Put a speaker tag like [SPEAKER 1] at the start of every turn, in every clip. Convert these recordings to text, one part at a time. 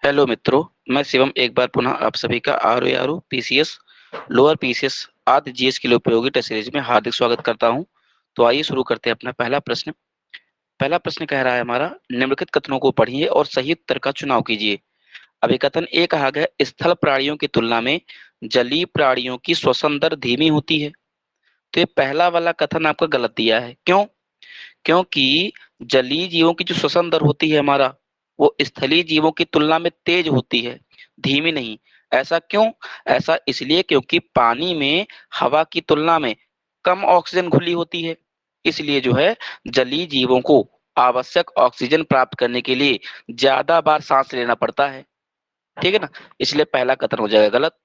[SPEAKER 1] Hello मित्रों, मैं शिवम एक बार पुनः आप सभी का आरओ पीसीएस, लोअर पीसीएस आदि जीएस के लिए उपयोगी टेस्ट सीरीज में हार्दिक स्वागत करता हूं। तो आइए शुरू करते हैं अपना पहला प्रश्न। पहला प्रश्न कह रहा है हमारा, निम्नलिखित कथनों को पढ़िए और सही उत्तर का चुनाव कीजिए। अभी कथन ए कहा गया, स्थल प्राणियों की तुलना में जलीय प्राणियों की श्वसन दर धीमी होती है। तो ये पहला वाला कथन आपका गलत दिया है। क्यों? क्योंकि जलीय जीवों की जो श्वसन दर होती है हमारा, वो स्थलीय जीवों की तुलना में तेज होती है, धीमी नहीं। ऐसा क्यों? ऐसा इसलिए क्योंकि पानी में हवा की तुलना में कम ऑक्सीजन घुली होती है। इसलिए जो है जलीय जीवों को आवश्यक ऑक्सीजन प्राप्त करने के लिए ज्यादा बार सांस लेना पड़ता है। ठीक है ना? इसलिए पहला कथन हो जाएगा गलत।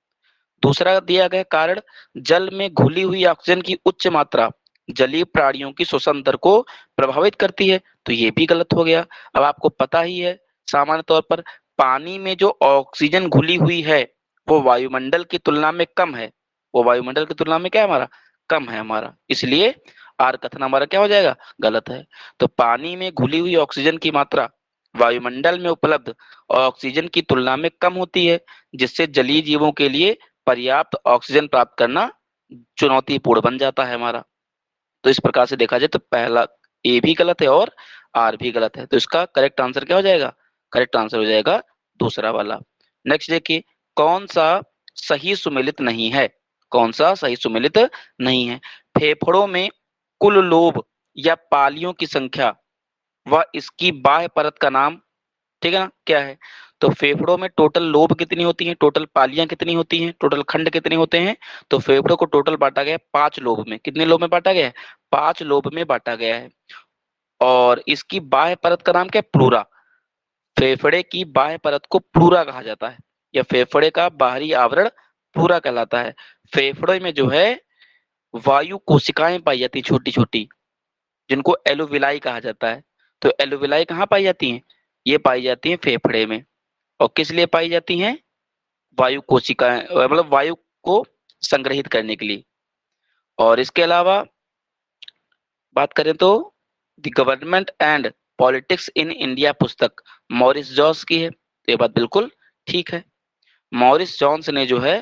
[SPEAKER 1] दूसरा दिया गया कारण, जल में घुली हुई ऑक्सीजन की उच्च मात्रा जलीय प्राणियों की श्वसन दर को प्रभावित करती है। तो ये भी गलत हो गया। अब आपको पता ही है, सामान्य तौर पर पानी में जो ऑक्सीजन घुली हुई है वो वायुमंडल की तुलना में कम है। वो वायुमंडल की तुलना में क्या है हमारा? कम है हमारा। इसलिए आर कथन हमारा क्या हो जाएगा? गलत है। तो पानी में घुली हुई ऑक्सीजन की मात्रा वायुमंडल में उपलब्ध ऑक्सीजन की तुलना में कम होती है, जिससे जलीय जीवों के लिए पर्याप्त ऑक्सीजन प्राप्त करना चुनौतीपूर्ण बन जाता है हमारा। तो इस प्रकार से देखा जाए तो पहला ए भी गलत है और आर भी गलत है। तो इसका करेक्ट आंसर क्या हो जाएगा? करेक्ट आंसर हो जाएगा दूसरा वाला। नेक्स्ट देखिए, कौन सा सही सुमेलित नहीं है? कौन सा सही सुमेलित नहीं है? फेफड़ों में कुल लोब या पालियों की संख्या व इसकी बाह्य परत का नाम, ठीक है ना, क्या है? तो फेफड़ों में टोटल लोब कितनी होती हैं, टोटल पालियां कितनी होती हैं, टोटल खंड कितने होते हैं? तो फेफड़ों को टोटल बांटा गया है 5 लोब में। कितने लोब में बांटा गया है? 5 लोब में बांटा गया है। और इसकी बाह्य परत का नाम क्या है? प्लूरा। फेफड़े की बाह्य परत को प्लूरा कहा जाता है, या फेफड़े का बाहरी आवरण प्लूरा कहलाता है। फेफड़े में जो है वायु कोशिकाएं पाई जाती छोटी छोटी, जिनको एलोविलाई कहा जाता है। तो एलोविलाई कहाँ पाई जाती हैं? ये पाई जाती हैं फेफड़े में। और किस लिए पाई जाती हैं? वायु कोशिकाएं, मतलब वायु को संग्रहित करने के लिए। और इसके अलावा बात करें तो the government and politics in India पुस्तक मॉरिस जॉन्स की है। तो ये बात बिल्कुल ठीक है। मॉरिस जॉन्स ने जो है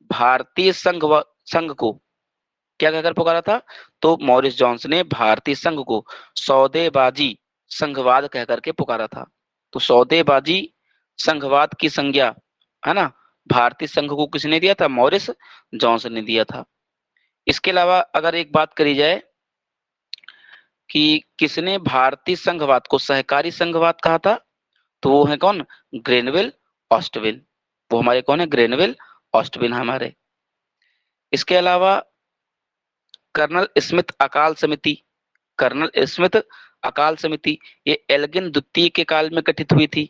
[SPEAKER 1] भारतीय संघ को क्या कहकर पुकारा था? तो मॉरिस जॉन्स ने भारतीय संघ को सौदेबाजी संघवाद कह करके पुकारा था। तो सौदेबाजी संघवाद की संज्ञा, है ना, भारतीय संघ को किसने दिया था? मॉरिस जॉन्सन ने दिया था। इसके अलावा अगर एक बात करी जाए कि किसने भारतीय संघवाद को सहकारी संघवाद कहा था, तो वो है कौन? ग्रेनविल ऑस्टविल। वो हमारे कौन है? ग्रेनविल ऑस्टविल हमारे। इसके अलावा कर्नल स्मिथ अकाल समिति, कर्नल स्मिथ अकाल समिति ये एल्गिन द्वितीय के काल में गठित हुई थी।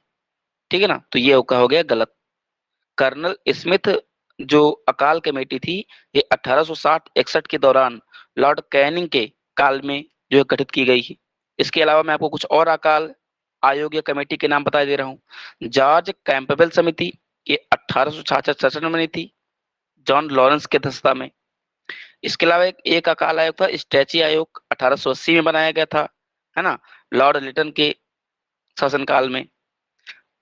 [SPEAKER 1] ठीक है ना? तो ये हो गया गलत। कर्नल स्मिथ जो अकाल कमेटी थी, ये 1860-61 के दौरान लॉर्ड कैनिंग के काल में जो गठित की गई थी। इसके अलावा मैं आपको कुछ और अकाल आयोग या कमेटी के नाम बता दे रहा हूँ। जॉर्ज कैंपबेल समिति, ये 1866 में बनी थी, जॉन लॉरेंस के अध्यक्षता में। इसके अलावा एक अकाल आयोग था, स्टैची आयोग, 1880 में बनाया गया था, है ना, लॉर्ड लिटन के शासनकाल में।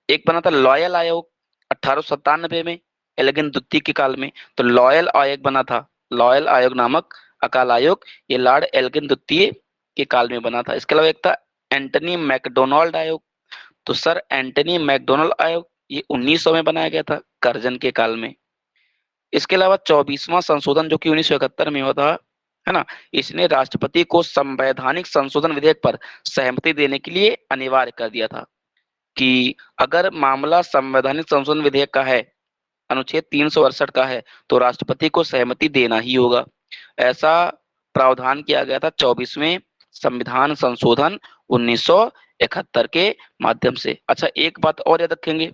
[SPEAKER 1] एक बना था लॉयल आयोग 1897 में, एल्गिन द्वितीय के काल में। तो लॉयल आयोग बना था, लॉयल आयोग नामक अकाल आयोग, ये लॉर्ड एल्गिन द्वितीय के काल में बना था। इसके अलावा एक था एंटनी मैकडोनाल्ड आयोग। तो सर एंटनी मैकडोनाल्ड आयोग ये 1900 में बनाया गया था, कर्जन के काल में। इसके अलावा 24वां संशोधन जो कि 1971 में हुआ था, है ना, इसने राष्ट्रपति को संवैधानिक संशोधन विधेयक पर सहमति देने के लिए अनिवार्य कर दिया था कि अगर मामला संवैधानिक संशोधन विधेयक का है, अनुच्छेद 368 का है, तो राष्ट्रपति को सहमति देना ही होगा। ऐसा प्रावधान किया गया था 24वें संविधान संशोधन 1971 के माध्यम से। अच्छा, एक बात और याद रखेंगे,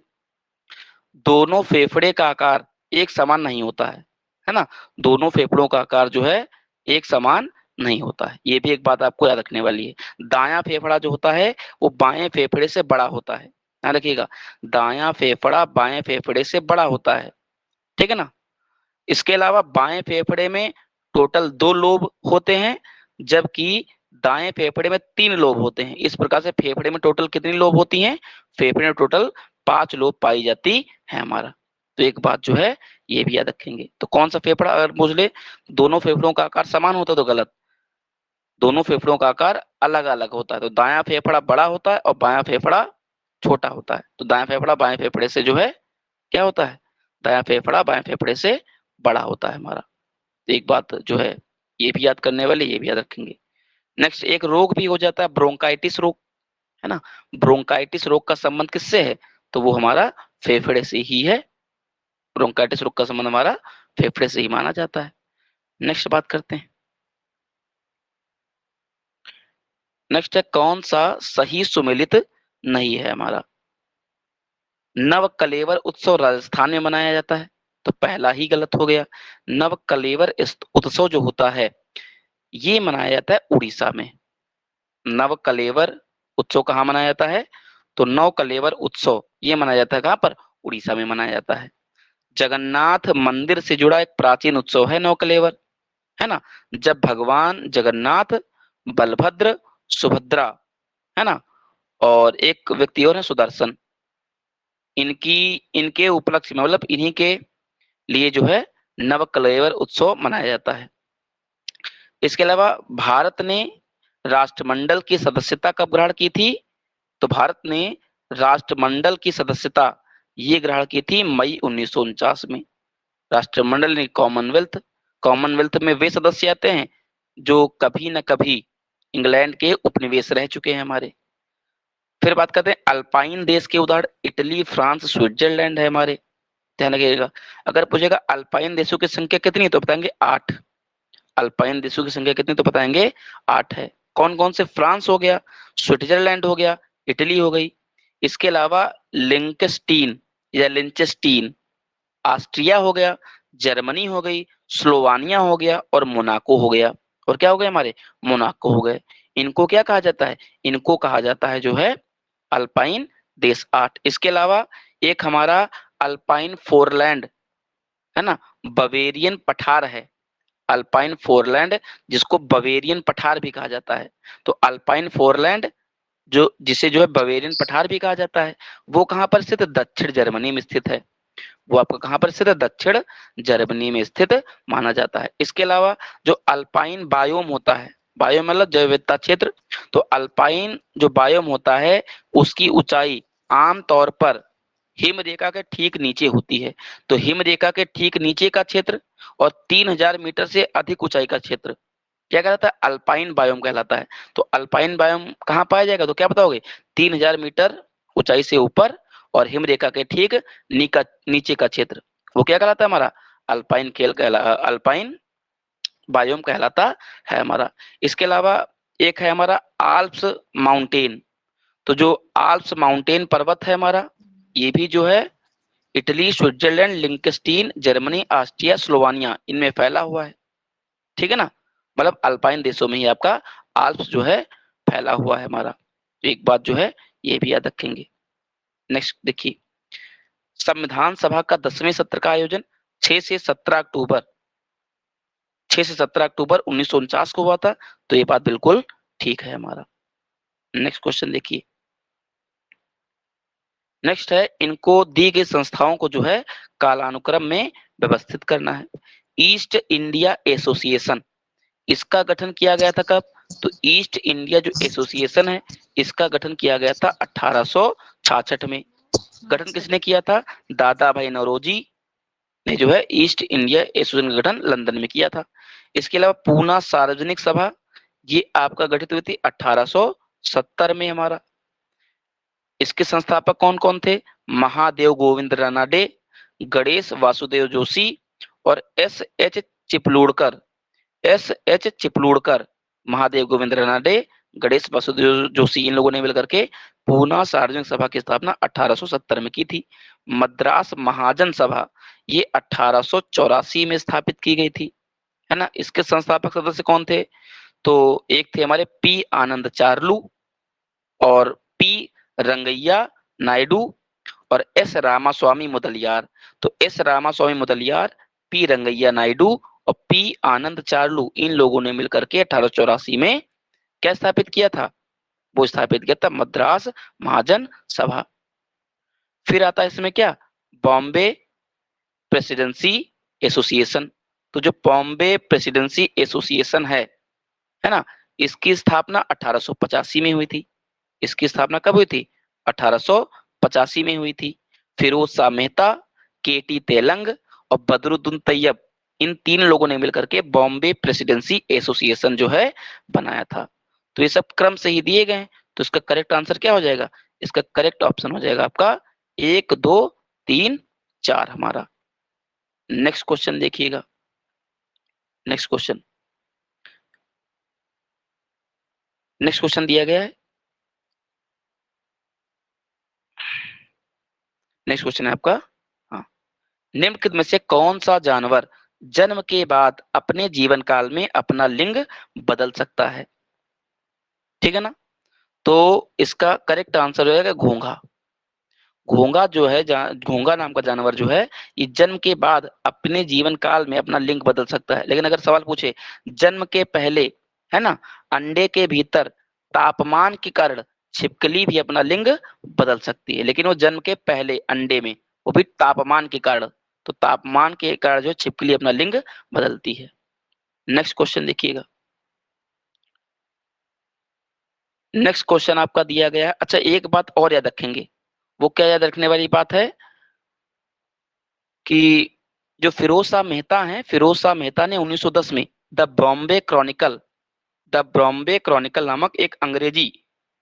[SPEAKER 1] दोनों फेफड़े का आकार एक समान नहीं होता है ना? दोनों फेफड़ों का आकार जो है एक समान नहीं होता है। ये भी एक बात आपको याद रखने वाली है। दायां फेफड़ा जो होता है वो बाएं फेफड़े से बड़ा होता है। ध्यान रखिएगा, दायां फेफड़ा बाएं फेफड़े से बड़ा होता है। ठीक है ना? इसके अलावा बाएं फेफड़े में टोटल 2 लोब होते हैं, जबकि दाएं फेफड़े में 3 लोब होते हैं। इस प्रकार से फेफड़े में टोटल कितनी लोब होती हैं? फेफड़े में टोटल 5 लोब पाई जाती है हमारा। तो एक बात जो है ये भी याद रखेंगे। तो कौन सा फेफड़ा, अगर पूछ ले दोनों फेफड़ों का आकार समान होता है तो गलत, दोनों फेफड़ों का आकार अलग अलग होता है। तो दायां फेफड़ा बड़ा होता है और बायां फेफड़ा छोटा होता है। तो दायां फेफड़ा बाएं फेफड़े से जो है क्या होता है, दायां फेफड़ा बाएं फेफड़े से बड़ा होता है हमारा। तो एक बात जो है ये भी याद करने वाले, ये भी याद रखेंगे। नेक्स्ट, एक रोग भी हो जाता है ब्रोंकाइटिस रोग, है ना। ब्रोंकाइटिस रोग का संबंध किससे है, तो वो हमारा फेफड़े से ही है। ब्रोंकाइटिस रोग का संबंध हमारा फेफड़े से ही माना जाता है। नेक्स्ट बात करते हैं। नेक्स्ट है कौन सा सही सुमेलित नहीं है हमारा। नव कलेवर उत्सव राजस्थान में मनाया जाता है, तो पहला ही गलत हो गया। नव कलेवर उत्सव जो होता है ये मनाया जाता है उड़ीसा में। नव कलेवर उत्सव कहाँ मनाया जाता है, तो नव कलेवर उत्सव ये मनाया जाता है कहाँ पर, उड़ीसा में मनाया जाता है। जगन्नाथ मंदिर से जुड़ा एक प्राचीन उत्सव है नव कलेवर, है ना। जब भगवान जगन्नाथ, बलभद्र, सुभद्रा, है ना, और एक व्यक्ति और है सुदर्शन, इनकी इनके उपलक्ष्य में, मतलब इन्हीं के लिए जो है नव कलेवर उत्सव मनाया जाता है। इसके अलावा भारत ने राष्ट्रमंडल की सदस्यता कब ग्रहण की थी, तो भारत ने राष्ट्रमंडल की सदस्यता ये ग्रहण की थी मई 1949 में। राष्ट्रमंडल ने कॉमनवेल्थ, कॉमनवेल्थ में वे सदस्य आते हैं जो कभी न कभी इंग्लैंड के उपनिवेश रह चुके हैं हमारे। फिर बात करते हैं अल्पाइन देश के उदाहरण, इटली, फ्रांस, स्विट्जरलैंड है हमारे। ध्यान रखिएगा, अगर पूछेगा अल्पाइन देशों की संख्या कितनी तो बताएंगे 8। अल्पाइन देशों की संख्या कितनी तो बताएंगे 8 है। कौन कौन से, फ्रांस हो गया, स्विट्जरलैंड हो गया, इटली हो गई। इसके अलावा लिंकस्टीन या लिंचेस्टीन ऑस्ट्रिया हो गया, जर्मनी हो गई, स्लोवानिया हो गया और मोनाको हो गया। और क्या हो गए हमारे, मोनाको हो गए। इनको क्या कहा जाता है, इनको कहा जाता है जो है अल्पाइन देश 8। इसके अलावा एक हमारा अल्पाइन फोरलैंड, है ना, बवेरियन पठार है। अल्पाइन फोरलैंड जिसको बवेरियन पठार भी कहा जाता है। तो अल्पाइन फोरलैंड जो जिसे जो है बवेरियन पठार भी कहा जाता है, वो कहाँ पर स्थित है, दक्षिण जर्मनी में स्थित है। वो आपका कहाँ पर स्थित है, दक्षिण जर्मनी में स्थित माना जाता है। इसके अलावा जो अल्पाइन बायोम होता है, बायोम मतलब जैव विविधता क्षेत्र, तो अल्पाइन जो बायोम होता है उसकी ऊंचाई आमतौर पर हिम रेखा के ठीक नीचे होती है। तो हिम रेखा के ठीक नीचे का क्षेत्र और 3000 मीटर से अधिक ऊंचाई का क्षेत्र क्या कहलाता है, अल्पाइन बायोम कहलाता है। तो अल्पाइन बायोम कहाँ पाया जाएगा, तो क्या बताओगे, 3000 मीटर ऊंचाई से ऊपर और हिम रेखा के ठीक नीचे का क्षेत्र, वो क्या कहलाता है हमारा, अल्पाइन बायोम कहलाता है हमारा। इसके अलावा एक है हमारा आल्प्स माउंटेन। तो जो आल्प्स माउंटेन पर्वत है हमारा, ये भी जो है Italy, Switzerland, Liechtenstein, Germany, Austria, Slovenia इनमें फैला हुआ है। ठीक है ना, मतलब अल्पाइन देशों में ही आपका आल्प्स जो है फैला हुआ है हमारा। तो एक बात जो है ये भी याद रखेंगे। नेक्स्ट देखिए, संविधान सभा का 10वें सत्र का आयोजन 6 से 17 अक्टूबर 6 से 17 अक्टूबर 1949 को हुआ था। तो ये बात बिल्कुल ठीक है हमारा। नेक्स्ट क्वेश्चन देखिए। नेक्स्ट है, इनको दी गई संस्थाओं को जो है कालानुक्रम में व्यवस्थित करना है। ईस्ट इंडिया एसोसिएशन, इसका गठन किया गया था कब, तो ईस्ट इंडिया जो एसोसिएशन है इसका गठन किया गया था 1866 में। गठन किसने किया था, दादा भाई नौरोजी ने जो है ईस्ट इंडिया एसोसिएशन का गठन लंदन में किया था। इसके अलावा पूना सार्वजनिक सभा ये आपका गठित हुई थी 1870 में हमारा। इसके संस्थापक कौन कौन थे, महादेव गोविंद रानाडे, गणेश वासुदेव जोशी और एस एच चिपलूड़कर, महादेव गोविंद रानाडे, गणेश वासुदेव जोशी, इन लोगों ने मिलकर के पूना सार्वजनिक सभा की स्थापना 1870 में की थी। मद्रास महाजन सभा ये 1884 में स्थापित की गई थी, है ना। इसके संस्थापक सदस्य कौन थे, तो एक थे हमारे पी आनंद चार्लू और पी रंगैया नायडू और एस रामास्वामी मुदलियार। तो एस रामास्वामी मुदलियार, पी रंगैया नायडू और पी आनंद चार्लू, इन लोगों ने मिलकर के 1884 में क्या स्थापित किया था, वो स्थापित किया था मद्रास महाजन सभा। फिर आता है इसमें क्या, बॉम्बे प्रेसिडेंसी एसोसिएशन। तो जो बॉम्बे प्रेसिडेंसी एसोसिएशन है ना, इसकी स्थापना 1885 में हुई थी। इसकी स्थापना कब हुई थी, 1885 में हुई थी। फिरोज शाह मेहता, केटी तेलंग और बदरुद्दीन तैयब, इन 3 लोगों ने मिलकर के बॉम्बे प्रेसिडेंसी एसोसिएशन जो है बनाया था। तो ये सब क्रम से ही दिए गए हैं। तो इसका करेक्ट आंसर क्या हो जाएगा, इसका करेक्ट ऑप्शन हो जाएगा आपका 1 2 3 4 हमारा। नेक्स्ट क्वेश्चन देखिएगा। नेक्स्ट क्वेश्चन, नेक्स्ट क्वेश्चन दिया गया है। नेक्स्ट क्वेश्चन है आपका, हाँ, निम्नलिखित में से कौन सा जानवर जन्म के बाद अपने जीवन काल में अपना लिंग बदल सकता है। ठीक है ना, तो इसका करेक्ट आंसर हो जाएगा घोंघा। घोंघा जो है, घोंघा नाम का जानवर जो है, ये जन्म के बाद अपने जीवन काल में अपना लिंग बदल सकता है। लेकिन अगर सवाल पूछे जन्म के पहले, है ना, अंडे के भीतर तापमान के कारण छिपकली भी अपना लिंग बदल सकती है, लेकिन वो जन्म के पहले अंडे में, वो भी तापमान के कारण। तो तापमान के कारण जो छिपकली अपना लिंग बदलती है। नेक्स्ट क्वेश्चन देखिएगा। नेक्स्ट क्वेश्चन आपका दिया गया है। अच्छा, एक बात और याद रखेंगे, वो क्या याद रखने वाली बात है कि जो फिरोज शाह मेहता हैं, फिरोज शाह मेहता ने 1910 में द बॉम्बे क्रॉनिकल नामक एक अंग्रेजी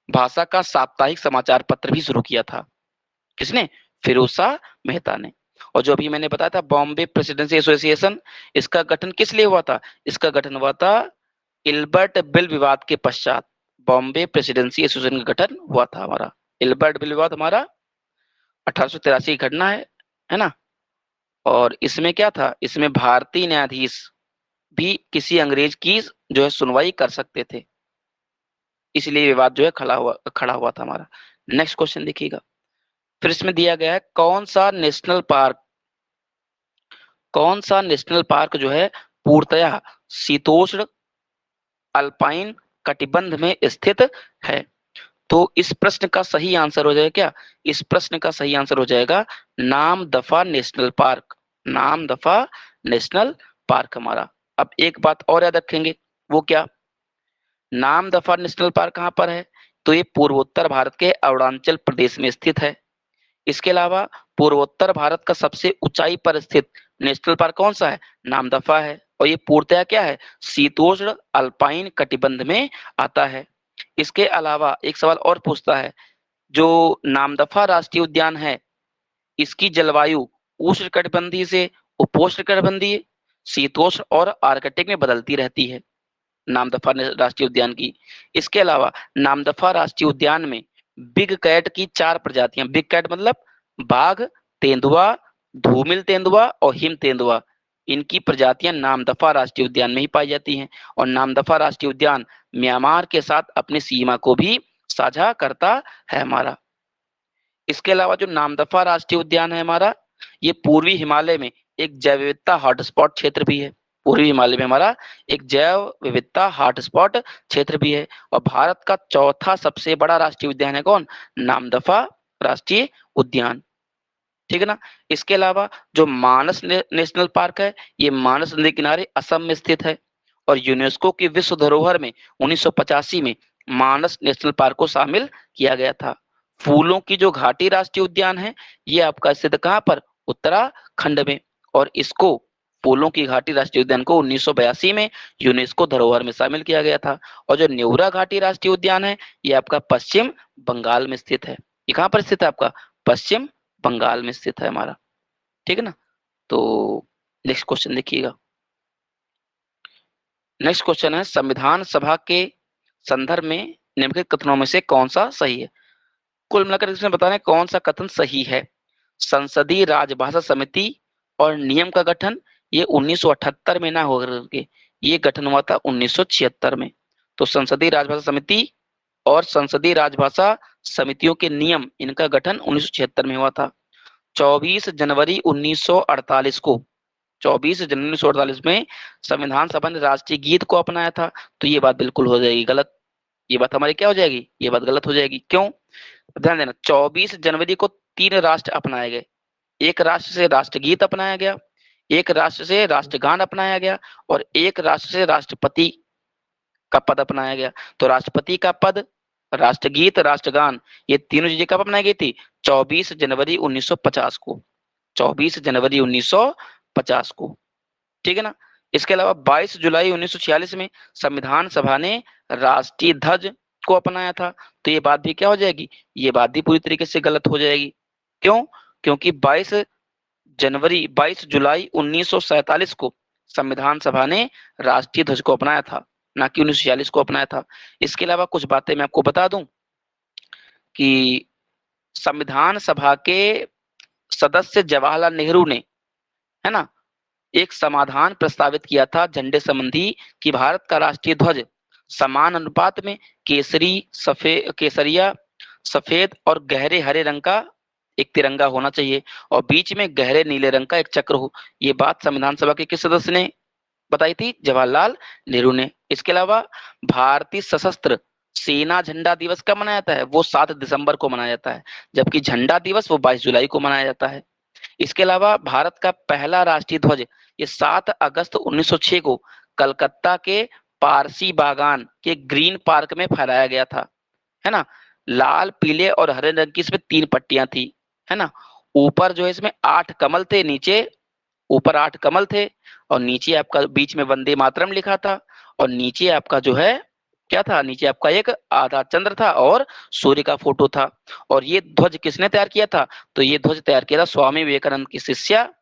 [SPEAKER 1] भाषा का साप्ताहिक समाचार पत्र भी शुरू किया था। किसने, फिरोज शाह मेहता ने। और जो अभी मैंने बताया था बॉम्बे प्रेसिडेंसी एसोसिएशन, इसका गठन किस लिए हुआ था, इसका गठन हुआ था इल्बर्ट बिल विवाद के पश्चात। बॉम्बे प्रेसिडेंसी एसोसिएशन का गठन हुआ था हमारा। इल्बर्ट बिल विवाद हमारा 1883 की घटना है ना। और इसमें क्या था, इसमें भारतीय न्यायाधीश भी किसी अंग्रेज की जो है सुनवाई कर सकते थे, इसलिए विवाद जो है खड़ा हुआ था हमारा। नेक्स्ट क्वेश्चन देखिएगा। फिर इसमें दिया गया है कौन सा नेशनल पार्क जो है पूर्णतया शीतोष्ण अल्पाइन कटिबंध में स्थित है। तो इस प्रश्न का सही आंसर हो जाएगा क्या, इस प्रश्न का सही आंसर हो जाएगा Namdapha national park. Namdapha national park हमारा। अब एक बात और याद रखेंगे, वो क्या, नामदफा नेशनल पार्क कहाँ पर है, तो ये पूर्वोत्तर भारत के अरुणाचल प्रदेश में स्थित है। इसके अलावा पूर्वोत्तर भारत का सबसे ऊंचाई पर स्थित नेशनल पार्क कौन सा है, नामदफा है। और ये पूर्णतया क्या है, शीतोष्ण अल्पाइन कटिबंध में आता है। इसके अलावा एक सवाल और पूछता है, जो नामदफा राष्ट्रीय उद्यान है, इसकी जलवायु उष्णकटिबंधीय से उपोष्णकटिबंधीय, शीतोष्ण और आर्कटिक में बदलती रहती है नामदफा राष्ट्रीय उद्यान की। इसके अलावा नामदफा राष्ट्रीय उद्यान में बिग कैट की 4 प्रजातियां, बिग कैट मतलब बाघ, तेंदुआ, धूमिल तेंदुआ और हिम तेंदुआ, इनकी प्रजातियां नामदफा राष्ट्रीय उद्यान में ही पाई जाती हैं। और नामदफा राष्ट्रीय उद्यान म्यांमार के साथ अपनी सीमा को भी साझा करता है हमारा। इसके अलावा जो नामदफा राष्ट्रीय उद्यान है हमारा, ये पूर्वी हिमालय में एक जैव विविधता हॉटस्पॉट क्षेत्र भी है। पूर्वी हिमालय में हमारा एक जैव विविधता हॉटस्पॉट क्षेत्र भी है। और भारत का चौथा सबसे बड़ा राष्ट्रीय उद्यान है कौन, नामदफा राष्ट्रीय उद्यान। ठीक है ना। इसके अलावा जो मानस नेशनल पार्क है, ये मानस नदी किनारे असम में स्थित है। और यूनेस्को की विश्व धरोहर में 1985 में मानस नेशनल पार्क को शामिल किया गया था। फूलों की जो घाटी राष्ट्रीय उद्यान है, ये आपका स्थित कहाँ पर, उत्तराखंड में। और इसको फूलों की घाटी राष्ट्रीय उद्यान को 1982 में यूनेस्को धरोहर में शामिल किया गया था। और जो न्यूरा घाटी राष्ट्रीय उद्यान है, ये आपका पश्चिम बंगाल में स्थित है। ये कहाँ पर स्थित है आपका, पश्चिम बंगाल में स्थित है हमारा। ठीक है ना। तो नेक्स्ट क्वेश्चन देखिएगा। नेक्स्ट क्वेश्चन है, संविधान सभा के संदर्भ में निम्नलिखित कथनों में से कौन सा सही है। कुल मिलाकर इसमें बताना है कौन सा कथन सही है। संसदीय राजभाषा समिति और नियम का गठन ये 1978 में ना होकर के ये गठन हुआ था 1976 में। तो संसदीय राजभाषा समिति और संसदीय राजभाषा समितियों के नियम, इनका गठन 1976 में हुआ था। 24 जनवरी 1948 को 24 जनवरी 1948 में संविधान सभा ने राष्ट्रीय गीत को अपनाया था। तो ये बात बिल्कुल हो जाएगी गलत। ये बात हमारी क्या हो जाएगी, ये बात गलत हो जाएगी। क्यों, ध्यान देना, 24 जनवरी को 3 राष्ट्र अपनाए गए। एक राष्ट्र से राष्ट्रगीत अपनाया गया, एक राष्ट्र से राष्ट्रगान अपनाया गया और एक राष्ट्र से राष्ट्रपति का पद अपनाया गया। तो राष्ट्रपति का पद, राष्ट्रगीत, राष्ट्रगान, ये तीनों चीजें कब अपनाई गई थी? 24 जनवरी 1950 को। 24 जनवरी 1950 को, ठीक है ना। इसके अलावा 22 जुलाई 1946 में संविधान सभा ने राष्ट्रीय ध्वज को अपनाया था। तो ये बात भी क्या हो जाएगी? ये बात भी पूरी तरीके से गलत हो जाएगी। क्यों? क्योंकि 22 जुलाई 1947 को संविधान सभा ने राष्ट्रीय ध्वज को अपनाया था, ना कि 1946 को अपनाया था। इसके अलावा कुछ बातें मैं आपको बता दूं कि संविधान सभा के सदस्य जवाहरलाल नेहरू ने, है ना, एक समाधान प्रस्तावित किया था झंडे संबंधी कि भारत का राष्ट्रीय ध्वज समान अनुपात में केसरिया, सफेद और गहरे हरे रंग का एक तिरंगा होना चाहिए और बीच में गहरे नीले रंग का एक चक्र हो। ये बात संविधान सभा के किस सदस्य ने बताई थी? जवाहरलाल नेहरू ने। इसके अलावा भारतीय सशस्त्र सेना झंडा दिवस कब मनाया जाता है? वो 7 दिसंबर को मनाया जाता है, जबकि झंडा दिवस वो 22 जुलाई को मनाया जाता है। इसके अलावा भारत का पहला राष्ट्रीय ध्वज ये 7 अगस्त 1906 को कलकत्ता के पारसी बागान के ग्रीन पार्क में फहराया गया था, है ना। लाल, पीले और हरे रंग की इसमें 3 पट्टियां थी, है ना। ऊपर जो है इसमें 8 कमल थे, नीचे ऊपर 8 कमल थे और नीचे आपका बीच में वंदे मातरम लिखा था और नीचे आपका जो है क्या था? नीचे आपका एक आधा चंद्र था और सूर्य का फोटो था। और ये ध्वज किसने तैयार किया था? तो ये ध्वज तैयार किया था स्वामी विवेकानंद की शिष्या,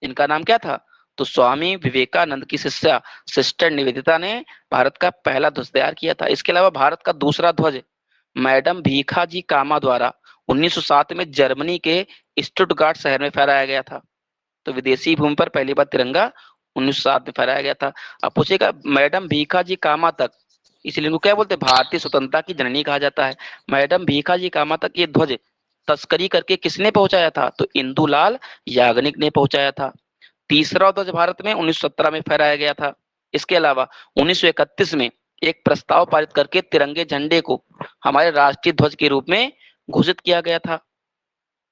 [SPEAKER 1] इनका नाम क्या था? तो स्वामी विवेकानंद की शिष्या सिस्टर निवेदिता ने भारत का पहला ध्वज तैयार किया था। इसके अलावा भारत का दूसरा ध्वज मैडम भीखाजी कामा द्वारा 1907 में जर्मनी के स्टुटगार्ट शहर में फहराया गया था। तो विदेशी भूमि पर पहली बार तिरंगा 1907 में फहराया गया था। अब पूछेगा मैडम भीखाजी कामा तक, इसलिए इनको क्या बोलते हैं? भारतीय स्वतंत्रता की जननी कहा जाता है। मैडम भीखाजी कामा तक ये ध्वज तस्करी करके किसने पहुंचाया था? तो इंदुलाल याग्निक ने पहुंचाया था। तीसरा ध्वज भारत में 1917 में फहराया गया था। इसके अलावा 1931 में एक प्रस्ताव पारित करके तिरंगे झंडे को हमारे राष्ट्रीय ध्वज के रूप में घोषित किया गया था,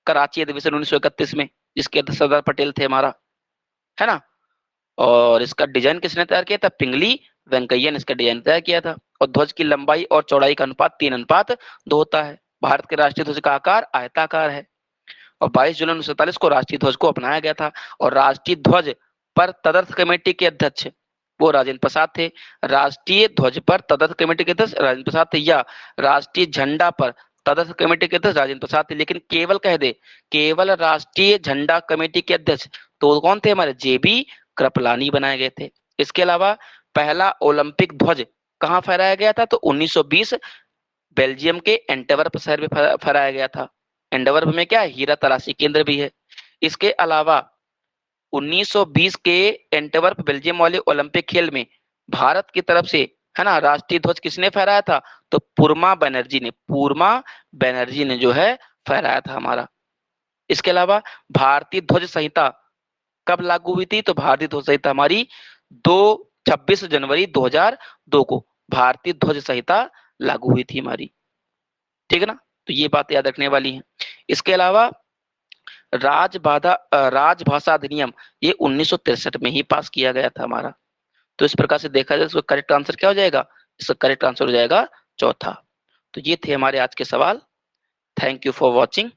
[SPEAKER 1] कराची अधिवेशन 1931 में, जिसके अध्यक्ष सरदार पटेल थे हमारा, है ना। और इसका डिजाइन किसने तैयार किया था? पिंगली वेंकैया ने इसका डिजाइन तैयार किया था। और ध्वज की लंबाई और चौड़ाई का अनुपात 3:2 होता है। भारत के राष्ट्रीय ध्वज का आकार आयताकार है और 22 जुलाई 1947 को राष्ट्रीय ध्वज को अपनाया गया था। और राष्ट्रीय ध्वज पर तदर्थ कमेटी के अध्यक्ष वो राजेंद्र प्रसाद थे। राष्ट्रीय ध्वज पर तदर्थ कमेटी के अध्यक्ष राजेंद्र प्रसाद थे, या राष्ट्रीय झंडा पर तदर्थ कमेटी के अध्यक्ष राजेंद्र प्रसाद थे। लेकिन केवल कह दे, केवल राष्ट्रीय झंडा कमेटी के अध्यक्ष तो कौन थे? हमारे जेबी कृपलानी बनाए गए थे। इसके अलावा पहला ओलंपिक ध्वज कहाँ फहराया गया था? तो 1920 बेल्जियम के एंटवर्प शहर में फहराया गया था। एंटवर्प में क्या है? हीरा तलाशी केंद्र भी है। इसके अलावा 1920 के एंटवर्प बेल्जियम वाले ओलंपिक खेल में भारत की तरफ से, है ना, राष्ट्रीय ध्वज किसने फहराया था? तो पूर्मा बनर्जी ने जो है फहराया था हमारा। इसके अलावा भारतीय ध्वज संहिता कब लागू हुई थी? तो भारतीय ध्वज संहिता हमारी 26 जनवरी 2002 को भारतीय ध्वज संहिता लागू हुई थी हमारी, ठीक है ना। तो ये बात याद रखने वाली है। इसके अलावा राजभाषा अधिनियम ये 1963 में ही पास किया गया था हमारा। तो इस प्रकार से देखा जाए इसका करेक्ट आंसर क्या हो जाएगा? इसका करेक्ट आंसर हो जाएगा चौथा। तो ये थे हमारे आज के सवाल। Thank you for watching.